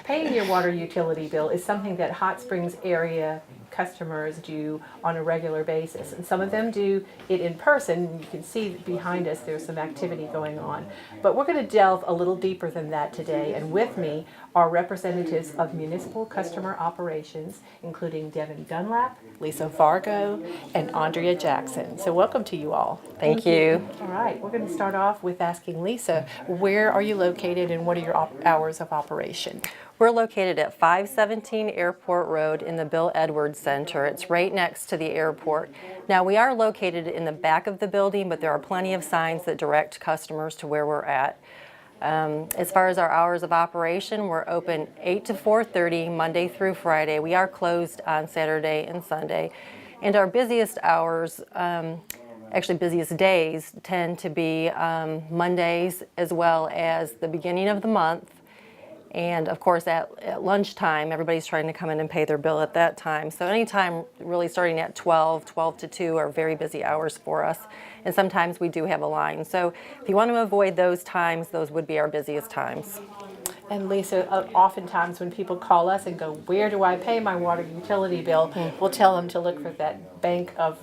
Paying your water utility bill is something that Hot Springs area customers do on a regular basis. And some of them do it in person. You can see behind us there's some activity going on. But we're going to delve a little deeper than that today. And with me are representatives of municipal customer operations, including Devin Dunlap, Lisa Vargo, and Andrea Jackson. So welcome to you all. Thank you. All right, we're going to start off with asking Lisa, where are you located and what are your hours of operation? We're located at 517 Airport Road in the Bill Edwards Center. It's right next to the airport. Now, we are located in the back of the building, but there are plenty of signs that direct customers to where we're at. As far as our hours of operation, we're open 8 to 4:30 Monday through Friday. We are closed on Saturday and Sunday. And our busiest hours, actually busiest days, tend to be Mondays as well as the beginning of the month. And of course, at lunchtime, everybody's trying to come in and pay their bill at that time. So anytime really starting at 12 to 2 are very busy hours for us. And sometimes we do have a line. So if you want to avoid those times, those would be our busiest times. And Lisa, oftentimes when people call us and go, where do I pay my water utility bill? We'll tell them to look for that bank of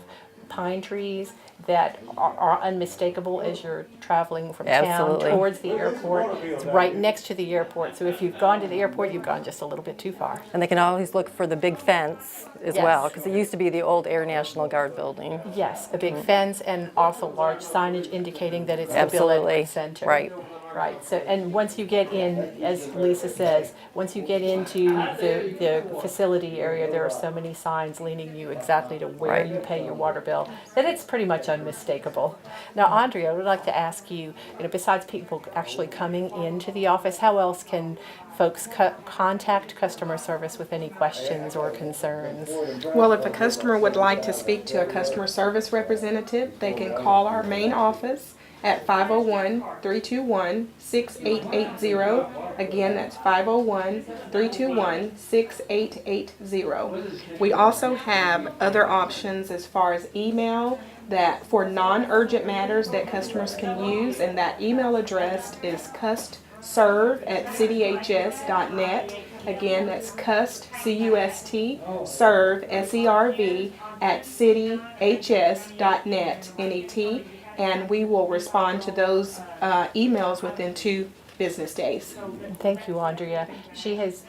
pine trees that are unmistakable as you're traveling from Absolutely. town towards the airport. It's right next to the airport. So if you've gone to the airport, you've gone just a little bit too far. And they can always look for the big fence as Yes. well, because it used to be the old Air National Guard building. Yes, a big fence and also large signage indicating that it's the Bill Absolutely. Edwards Center. Right. Right. So, and once you get in, as Lisa says, once you get into the facility area, there are so many signs leading you exactly to where Right. you pay your water bill that it's pretty much unmistakable. Now, Andrea, I would like to ask you, besides people actually coming into the office, how else can folks contact customer service with any questions or concerns? Well, if a customer would like to speak to a customer service representative, they can call our main office at 501-321-6880. Again, that's 501-321-6880. We also have other options as far as email that for non-urgent matters that customers can use, and that email address is custserve@cityhs.net. Again, that's cust, C-U-S-T, serve, S-E-R-V, at cityhs.net, N-E-T. And we will respond to those emails within 2 business days. Thank you, Andrea. She is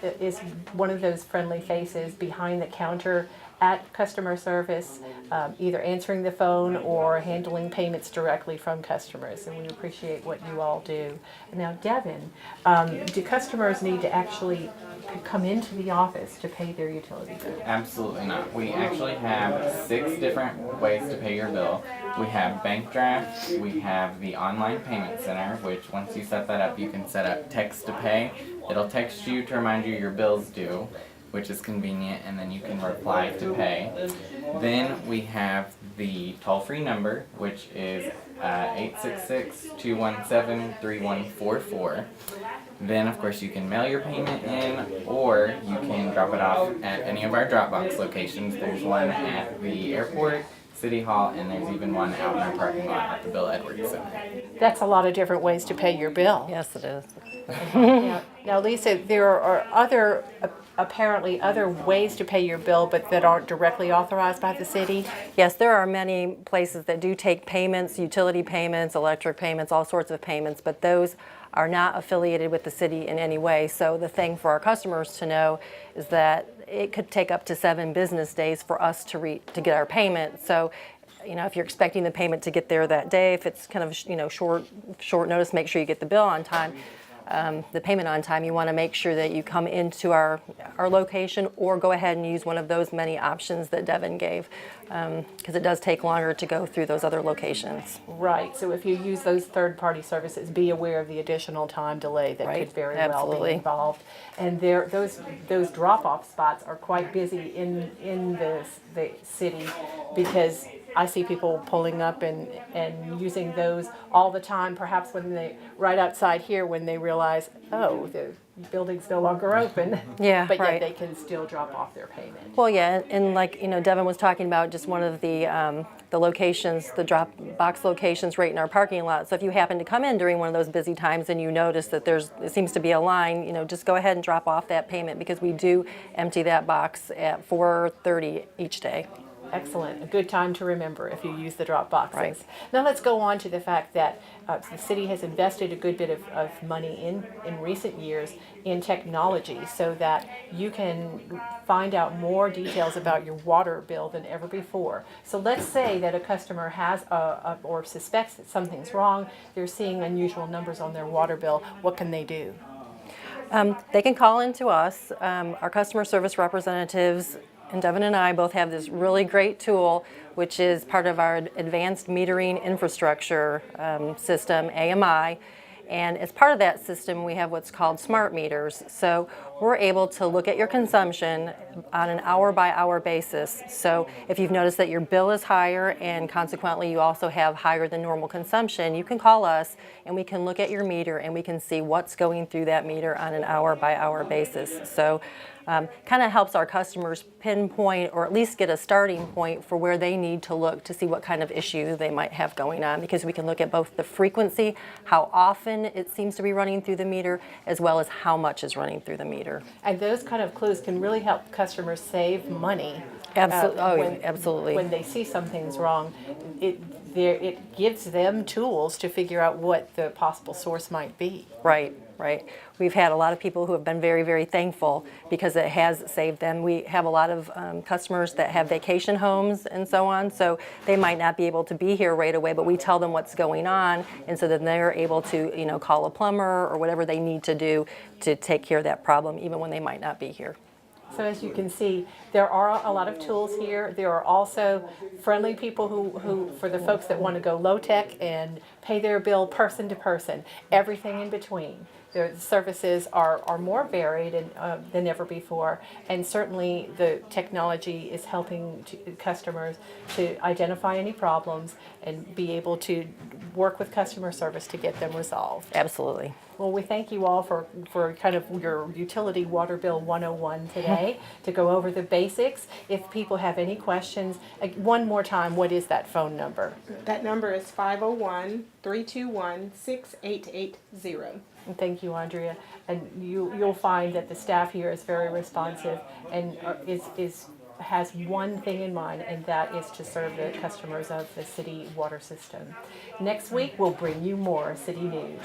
one of those friendly faces behind the counter at customer service, either answering the phone or handling payments directly from customers, and we appreciate what you all do. Now, Devin, do customers need to actually come into the office to pay their utility bill? Absolutely not. We actually have 6 different ways to pay your bill. We have bank draft, we have the online payment center, which once you set that up, you can set up text to pay. It'll text you to remind you your bill's due, which is convenient, and then you can reply to pay. Then we have the toll-free number, which is 866-217-3144. Then, of course, you can mail your payment in, or you can drop it off at any of our Dropbox locations. There's one at the airport, City Hall, and there's even one out in our parking lot at the Bill Edwards Center. That's a lot of different ways to pay your bill. Yes, it is. Now, Lisa, there are apparently other ways to pay your bill, but that aren't directly authorized by the city. Yes, there are many places that do take payments, utility payments, electric payments, all sorts of payments, but those are not affiliated with the city in any way. So the thing for our customers to know is that it could take up to 7 business days for us to get our payment. So, if you're expecting the payment to get there that day, if it's kind of short notice, make sure you get the bill on time. The payment on time, you want to make sure that you come into our location or go ahead and use one of those many options that Devin gave, because it does take longer to go through those other locations. Right. So if you use those third-party services, be aware of the additional time delay that Right. could very well Absolutely. be involved. And those drop-off spots are quite busy in the city because I see people pulling up and using those all the time, perhaps when they, right outside here, when they realize, oh, the building's no longer open. Yeah, But yet right. they can still drop off their payment. Well, yeah, and like, Devin was talking about just one of the locations, the drop box locations right in our parking lot. So if you happen to come in during one of those busy times and you notice that it seems to be a line, just go ahead and drop off that payment, because we do empty that box at 4:30 each day. Excellent. A good time to remember if you use the drop boxes. Right. Now let's go on to the fact that the city has invested a good bit of money in recent years in technology so that you can find out more details about your water bill than ever before. So let's say that a customer has or suspects that something's wrong, they're seeing unusual numbers on their water bill. What can they do? They can call in to us. Our customer service representatives, and Devin and I both have this really great tool, which is part of our advanced metering infrastructure system, AMI. And as part of that system, we have what's called smart meters. So we're able to look at your consumption on an hour-by-hour basis. So if you've noticed that your bill is higher and consequently you also have higher than normal consumption, you can call us and we can look at your meter and we can see what's going through that meter on an hour-by-hour basis. So kind of helps our customers pinpoint, or at least get a starting point for where they need to look to see what kind of issue they might have going on, because we can look at both the frequency, how often it seems to be running through the meter, as well as how much is running through the meter. And those kind of clues can really help customers save money. Absolutely. Absolutely. When they see something's wrong, it gives them tools to figure out what the possible source might be. Right. We've had a lot of people who have been very, very thankful because it has saved them. We have a lot of customers that have vacation homes and so on, so they might not be able to be here right away, but we tell them what's going on, and so then they're able to, call a plumber or whatever they need to do to take care of that problem, even when they might not be here. So as you can see, there are a lot of tools here. There are also friendly people who for the folks that want to go low-tech and pay their bill person to person, everything in between. The services are more varied than ever before, and certainly the technology is helping customers to identify any problems and be able to work with customer service to get them resolved. Absolutely. Well, we thank you all for kind of your utility water bill 101 today to go over the basics. If people have any questions, one more time, what is that phone number? That number is 501-321-6880. And thank you, Andrea. And you'll find that the staff here is very responsive and has one thing in mind, and that is to serve the customers of the city water system. Next week, we'll bring you more city news.